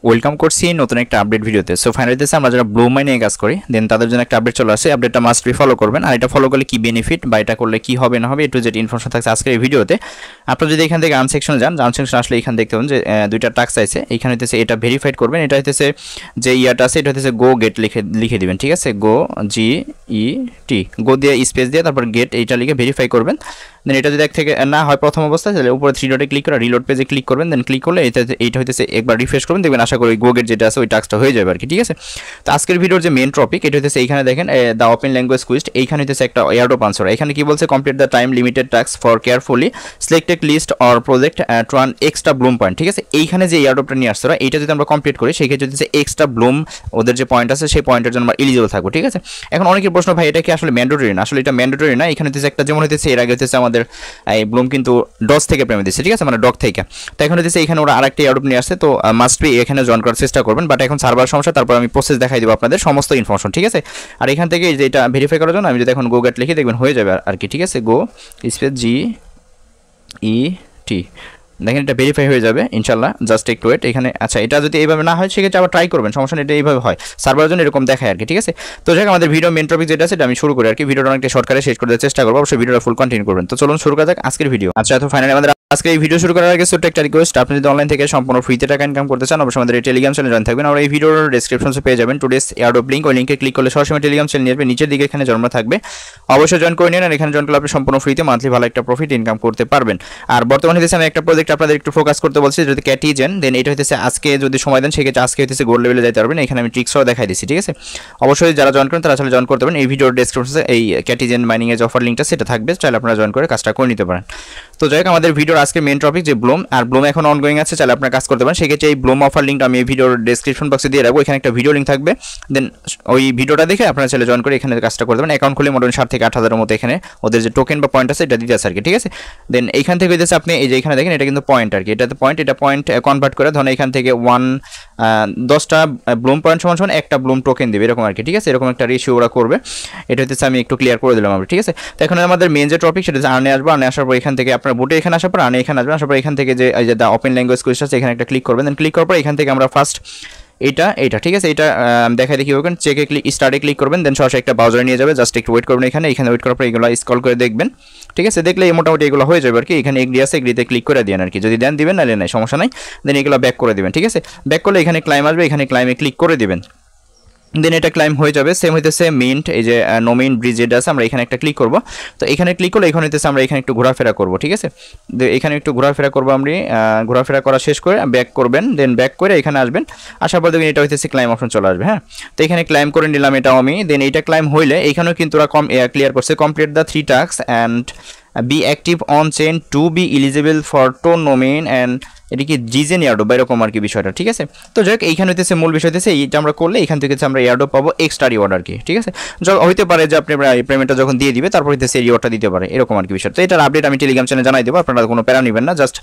Welcome করছি নতুন একটা আপডেট ভিডিওতে। সো ফাইনালি আমরা যারা ব্লু মাই নিয়ে কাজ করি দেন তাদের জন্য একটা আপডেট চলে আসে। আপডেটটা মাস্ট বি ফলো করবেন, আর এটা ফলো করলে কি বেনিফিট বা এটা করলে কি হবে না হবে একটু যেটা ইনফরমেশন থাকছে আজকের এই ভিডিওতে। আপনারা যদি এখান থেকে আনসেকশনে যান, আনসেকশন আসলে এখানে দেখতে পাবেন যে দুইটা টাস্ক আছে। এখানে হইতেছে এটা ভেরিফাইড করবেন, এটা হইতেছে যে ইয়াটা আছে এটা হইতেছে গো গেট লিখে দিবেন, ঠিক আছে? গো GET, গো দিয়ে স্পেস দিয়ে তারপর গেট এইটা লিখে ভেরিফাই করবেন। দেন এটা যদি এক থেকে না হয় প্রথম অবস্থায় তাহলে উপরে 3 ডটে ক্লিক করে রিলোড পেজে ক্লিক করবেন। দেন ক্লিক করলে এইটা হইতেছে একবার রিফ্রেশ করবেন, দেখবেন আশা করি গো গেট যেটা আছে ওই টাস্কটা হয়ে যাবে আর কি, ঠিক আছে? তো আজকের ভিডিওর যে মেন টপিক এটা হইতেছে এইখানে দেখেন দ্য ওপেন ল্যাঙ্গুয়েজ কুইজ। এইখানে হইতেছে একটা এয়ারড্রপ আনসার। এখানে কি বলছে, complete the time limited task for carefully selected list or project to earn extra bloom point, ঠিক আছে? এইখানে যে এয়ারড্রপটা নিয়ে আসছে এইটা যদি আমরা কমপ্লিট করি সেই ক্ষেত্রে হচ্ছে এক্সট্রা ব্লুম ওদের যে পয়েন্ট আছে সেই পয়েন্টের জন্য আমরা এলিজিবল থাকবো, ঠিক আছে? এখন অনেকের প্রশ্ন, ভাই এটা কি আসলে ম্যান্ডেটরি না? আসলে এটা ম্যান্ডেটরি না। এখানে হচ্ছে একটা যেমন হইতেছে এর আগে হইতেছে আমাদের এই ব্লুম কিন্তু ডস থেকে প্রেমে দিচ্ছে, ঠিক আছে, মানে ডগ থেকে। তো এখন হচ্ছে এখানে ওরা আরেকটা এয়ারড্রপ নিয়ে আসছে, তো মাস্ট বি এখানে জয়েন করার চেষ্টা করবেন। বাট এখন সার্ভার সমস্যা, তারপর আমি প্রসেস দেখাই দেবো আপনাদের সমস্ত ইনফরমেশন, ঠিক আছে? আর এখান থেকে যে এটা ভেরিফাই করার জন্য আমি যদি এখন গো গেট লিখে দেখবেন হয়ে যাবে আর কি, ঠিক আছে? গো স্পেস GET, দেখেন এটা ভেরিফাই হয়ে যাবে ইনশাল্লাহ। জাস্ট একটু ওয়েট। এখানে আচ্ছা এটা যদি এইভাবে না হয় সেক্ষেত্রে আবার ট্রাই করবেন, সমস্যা নেই। এটা এইভাবে হয় সার্ভারের জন্য এরকম দেখায় আর কি, ঠিক আছে? তো যাই হোক, আমাদের ভিডিও মেন টপিক যেটা সেটা আমি শুরু করি আর কি। ভিডিওটা অনেকটা শর্টকাটে শেষ করতে চেষ্টা করবো, অবশ্যই ভিডিওটা ফুল কন্টিনিউ করবেন। তো চলুন শুরু করা যাক আজকের ভিডিও। আচ্ছা, তো ফাইনালি আমাদের আজকে এই ভিডিও শুরু করার আগে ছোট্ট একটা রিকোয়েস্ট, আপনি যদি অনলাইন থেকে সম্পূর্ণ ফ্রিতে টাকা ইনকাম করতে চান অবশ্যই আমাদের এই টেলিগ্রাম চ্যানেলে জয়েন থাকবেন। আর এই ভিডিওর ডেসক্রিপশনে পেয়ে যাবেন টুডেস এয়ারড্রপ লিঙ্ক। ওই লিঙ্কে ক্লিক করলে সরাসরি টেলিগ্রাম চ্যানেল নিয়ে আসবে, নিচের দিকে এখানে জন্ম থাকবে, অবশ্যই জয়েন করে নিন। আর এখানে জয়েন করলে আপনি সম্পূর্ণ ফ্রিতে মান্থলি ভালো একটা প্রফিট ইনকাম করতে পারবেন। আর বর্তমানে হচ্ছে আমি একটা প্রজেক্ট আপনাদের একটু ফোকাস করতে বলছি, যদি ক্যাটিজেন, দেন এটা হইতেছে আজকে যদি সময় দেন সেক্ষেত্রে আজকে হইতেছে গোল্ড লেভেলে যাইতে পারবেন। এখানে আমি ট্রিক্সও দেখাই দিচ্ছি, ঠিক আছে? অবশ্যই যারা জয়েন করেন তারা আসলে জয়েন করতে পারেন। এই ভিডিওর ডেসক্রিপশনে এই ক্যাটিজেন মাইনিং এর যে অফার লিঙ্কটা সেটা থাকবে, চাইলে আপনারা জয়েন করে কাজটা করে নিতে পারেন। তো যাই হোক, আমাদের ভিডিওর আজকে মেন টপিক যে ব্লুম, আর ব্লুম এখন অনগোয়িং আছে, চাইলে আপনারা কাজ করতে পারেন। সেক্ষেত্রে এই ব্লুম অফার লিঙ্কটা আমি এই ভিডিওর ডেসক্রিপশন বক্সে দিয়ে রাখবো, এখানে একটা ভিডিও লিঙ্ক থাকবে। দেন ওই ভিডিওটা দেখে আপনারা চাইলে জয়েন করে এখানে কাজটা করতে পারেন। অ্যাকাউন্ট খুলে মোটামুটি 7 থেকে 8 হাজারের মতো এখানে ওদের যে টোকেন বা পয়েন্ট আছে এটা দিতে আছে আর কি, ঠিক আছে? দেন এইখান থেকে হইতেছে আপনি এই যে এখানে দেখেন এটা কিন্তু পয়েন্ট আর কি, এটাতে পয়েন্ট, এটা পয়েন্ট কনভার্ট করে ধরেন এখান থেকে 10টা ব্লুম পয়েন্ট সমান একটা ব্লুম টোকেন দেবে, এরকম আর কি, ঠিক আছে? এরকম একটা রেশিও ওরা করবে। এটা হচ্ছে আমি একটু ক্লিয়ার করে দিলাম আমরা, ঠিক আছে? তো এখন আমাদের মেন যে টপিক সেটা হচ্ছে আর্নে আসবো। আর্নে আসার পর এখান থেকে আপনার বুটে এখানে আসার পর আর্নে এখানে আসবেন। আসার পর এখান থেকে যে এই যে দ্য ওপেন ল্যাঙ্গুয়েজ কুইজ আছে এখানে একটা ক্লিক করবেন। দেন ক্লিক করার পর এখান থেকে আমরা ফার্স্ট এটা ঠিক আছে, এটা দেখাই দেখি ওখানে চেকে স্টার্টে ক্লিক করবেন। দেন সরাসরি একটা ব্রাউজারে নিয়ে যাবে, জাস্ট একটু ওয়েট করবেন। এখানে ওয়েট করার পর এগুলো স্ক্রল করে দেখবেন, ঠিক আছে? দেখলে মোটামুটি এগুলো হয়ে যাবে আর কি। এখানে এগ্রি আছে, এগ্রিতে ক্লিক করে দেন আর কি, যদি দেন দিবেন, নাহলে নাই, সমস্যা নাই। দেন এগুলো ব্যাক করে দিবেন, ঠিক আছে? ব্যাক করলে এখানে ক্লাইম আসবে, এখানে ক্লাইমে ক্লিক করে দিবেন। দেন এটা ক্লাইম হয়ে যাবে। সেম হইতেছে মিন্ট, এই যে নোমিন ব্রিজ যেটা আছে আমরা এখানে একটা ক্লিক করব। তো এখানে ক্লিক করলে এখানে হইতেছে আমরা এখানে একটু ঘোরাফেরা করব, ঠিক আছে? এখানে একটু ঘোরাফেরা করবো আমরা। ঘোরাফেরা করা শেষ করে ব্যাক করবেন। দেন ব্যাক করে এখানে আসবেন, আসার পর দেখবেন এটা হইতেছে ক্লাইম অপশন চলে আসবে। হ্যাঁ, তো এখানে ক্লাইম করে নিলাম এটাও আমি। দেন এইটা ক্লাইম হইলে এখানেও কিন্তু ওরা ক্লিয়ার করছে, complete the 3 task and be active on chain to be eligible for tone নোমিন অ্যান্ড এটা কি জিজেন এয়ারড্রপ বা এরকম আর কি বিষয়টা, ঠিক আছে? তো যাই হোক, এইখানে হইতেছে মূল বিষয় হইতেছে এইটা আমরা করলে এখান থেকে আমরা এয়ারড্রপ পাবো এক্সট্রা রিওয়ার্ড আর কি, ঠিক আছে? হইতে পারে যে আপনি পেমেন্টটা যখন দিয়ে দিবে তারপর হইতেছে রিওয়ার্ডটা দিতে পারে, এরকম আর কি বিষয়। তো এটার আপডেট আমি টেলিগ্রাম চ্যানেলে জানাই দেবো, আপনারা কোনো প্যারা নেবেন না, জাস্ট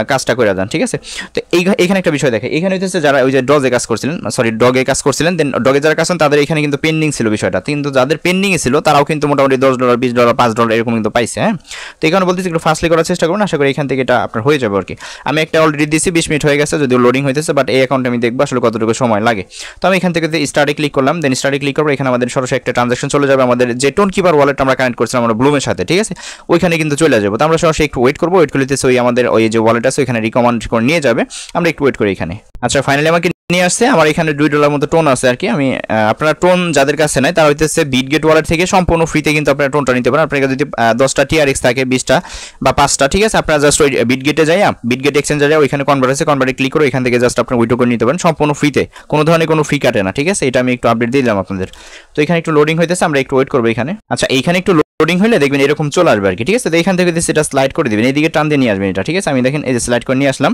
কাজটা করে যান, ঠিক আছে? তো এখানে একটা বিষয় দেখে, এখানে হইতেছে যারা ওই যে ডগে কাজ করছিলেন, দেন ডগে যারা কাজ করেন তাদের এখানে কিন্তু পেন্ডিং ছিল বিষয়টা, কিন্তু যাদের পেন্ডিংয়ে ছিল তারাও কিন্তু মোটামুটি $10 $20 $5 এরকম কিন্তু পাইছে। হ্যাঁ, তো এখানে বলতেছি একটু ফাস্টলি করার চেষ্টা করুন, আশা করি এখান থেকে এটা আপনার হয়ে যাবে আর কি। আমি একটা অলরেডি দিয়েছি, 20 মিনিট হয়ে গেছে, যদিও লোডিং হইতেছে, বাট এই অ্যাকাউন্টে আমি দেখবো আসলে কতটুকু সময় লাগে। তো আমি এখান থেকে স্টার্টে ক্লিক করলাম। দেন স্টার্টে ক্লিক করবো, এখানে আমাদের সরাসরি একটা ট্রানজাকশন চলে যাবে আমাদের যে টোন কিপার ওয়ালেট আমরা কানেক্ট করছিলাম আমরা ব্লুমের সাথে, ঠিক আছে? ওইখানে কিন্তু চলে যাবো। তো আমরা সরাসরি একটু ওয়েট করবো, ওয়েট করলেতেছে ওই আমাদের ওই যে ওয়ালেট আছে ওইখানে রিকমেন্ড করে নিয়ে যাবে, আমরা একটু ওয়েট করি এখানে। আচ্ছা, ফাইনালি আমাকে নিয়ে আসছে, আমার এখানে $2 মতো টোন আছে আর কি। আমি আপনারা টোন যাদের কাছে নাই তারা হইতেছে বিটগেট ওয়ালেট থেকে সম্পূর্ণ ফ্রিতে কিন্তু আপনারা টোনটা নিতে পারেন। আপনার যদি 10টা TRX থাকে, 20টা বা 5টা, ঠিক আছে? আপনারা জাস্ট ওই বিটগেটে যাই, বিটগেট এক্সচেঞ্জে যাই, ওইখানে কনভার্ট আছে, কনভার্টে ক্লিক করে এখান থেকে জাস্ট আপনার উইথড্র করে নিতে পারেন সম্পূর্ণ ফ্রিতে, কোনো ধরনের কোনো ফি কাটে না, ঠিক আছে? এটা আমি একটু আপডেট দিয়ে দিলাম আপনাদের। তো এখানে একটু লোডিং হইতেছে, আমরা একটু ওয়েট করবো এখানে। আচ্ছা, এইখানে একটু লোডিং হলে দেখবেন এরকম চলে আসবে আর কি, ঠিক আছে? তো এখান থেকে সেটা স্লাইড করে দিবেন, এইদিকে টান দিয়ে নিয়ে আসবেন এটা, ঠিক আছে? আমি দেখেন এই যে স্লাইড করে নিয়ে আসলাম।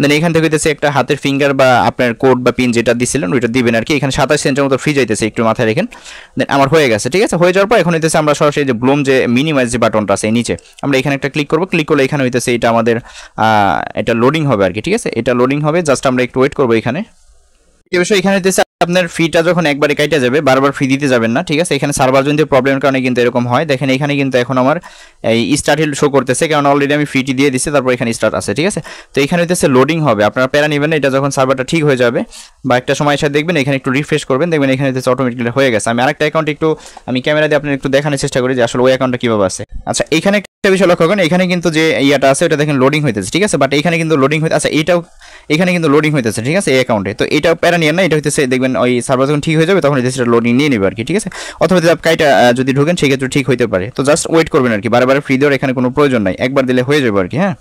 দেন এখান থেকে হইতেছে একটা হাতের ফিঙ্গার বা আপনার কোড বা পিন যেটা দিছিলেন ওইটা দিবেন আর কি। এখানে 27 সেন্টের মতো ফ্রি যাইতেছে, একটু মাথায় রাখেন। দেন আমার হয়ে গেছে, ঠিক আছে? হয়ে যাওয়ার পর এখন হইতেছে আমরা সরাসরি যে ব্লুম যে মিনিমাইজ যে বাটনটা আছে নিচে আমরা এখানে একটা ক্লিক করবো। ক্লিক করলে এখানে হইতেছে এটা আমাদের এটা লোডিং হবে আর কি, ঠিক আছে? এটা লোডিং হবে, জাস্ট আমরা একটু ওয়েট করবো এখানে। এই বিষয় এখানে হইতেছে আপনার ফিটা যখন একবারে কাটা যাবে বারবার ফি দিতে যাবেন না, ঠিক আছে। এখানে সার্ভার জনিত প্রবলেমের কারণে কিন্তু এরকম হয়। দেখেন এখানে কিন্তু এখন আমার এই স্টার্ট হিল শো করতেছে, কারণ অলরেডি আমি ফিটি দিয়ে দিচ্ছি, তারপর এখানে স্টার্ট আছে, ঠিক আছে। তো এখানে হইতেছে লোডিং হবে, আপনারা প্যারা নেবেন না, এটা যখন সার্ভারটা ঠিক হয়ে যাবে বা একটা সময় সাথে দেখবেন এখানে একটু রিফ্রেশ করবেন, দেখবেন এখানে হইতেছে অটোমেটিক্যালি হয়ে গেছে। আমি আরেকটা অ্যাকাউন্ট একটু আমি ক্যামেরা দিয়ে আপনার একটু দেখানোর চেষ্টা করি যে আসলে ওই অ্যাকাউন্টটা কীভাবে আছে। আচ্ছা এখানে একটা বিষয় লক্ষ্য করেন, এখানে কিন্তু যে ইয়াটা আছে ওটা দেখেন লোডিং হইতেছে, ঠিক আছে। বাট এখানে কিন্তু লোডিং হইতে, আচ্ছা এটাও এখানে কিন্তু লোডিং হইতেছে, ঠিক আছে, এই অ্যাকাউন্টে। তো এটাও প্যারা নিয়ে না, এটা হইতেছে দেখবেন ওই সার্ভার যখন ঠিক হয়ে যাবে তখন হইতেছে লোডিং নিয়ে নেবে আর কি, ঠিক আছে। অথবা যদি কাইটা যদি ঢোকেন সেক্ষেত্রে ঠিক হইতে পারে। তো জাস্ট ওয়েট করবেন আর কি, বারবার ফ্রি দেওয়ার এখানে কোনো প্রয়োজন নাই, একবার দিলে হয়ে যাবে আর কি, হ্যাঁ।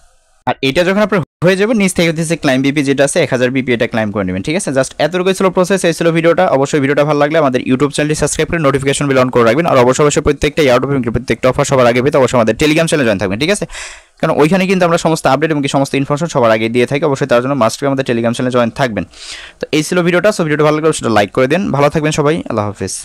আর এটা যখন আপনার হয়ে যাবে নিচ থেকে হচ্ছে ক্লাইম বিপি যেটা আছে 1000 বিপি, এটা ক্লাইম করে নেবেন, ঠিক আছে। জাস্ট এতটুকু ছিল প্রসেস, এই ছিল ভিডিওটা। অবশ্যই ভিডিওটা ভালো লাগলে আমাদের ইউটিউব চ্যানেলটি সাবস্ক্রাইব করে নোটিফিকেশন বেল অন করে রাখবেন। আর অবশ্যই প্রত্যেকটা ইয়ারড্রপ এবং প্রত্যেকটা অফার সবার আগে পেতে অবশ্যই আমাদের টেলিগ্রাম চ্যানেলে জয়েন থাকবেন, ঠিক আছে। কারণ ওইখানে কিন্তু আমরা সমস্ত আপডেট এবং সমস্ত ইনফরমেশন সবার আগে দিয়ে থাকি, অবশ্যই তার জন্য মাস্ট আমাদের টেলিগ্রাম চ্যানেলে জয়েন থাকবেন। তো এই ছিল ভিডিওটা। সো ভিডিওটা ভালো লাগলে সেটা লাইক করে দেন। ভালো থাকবেন সবাই, আল্লাহ হাফেজ।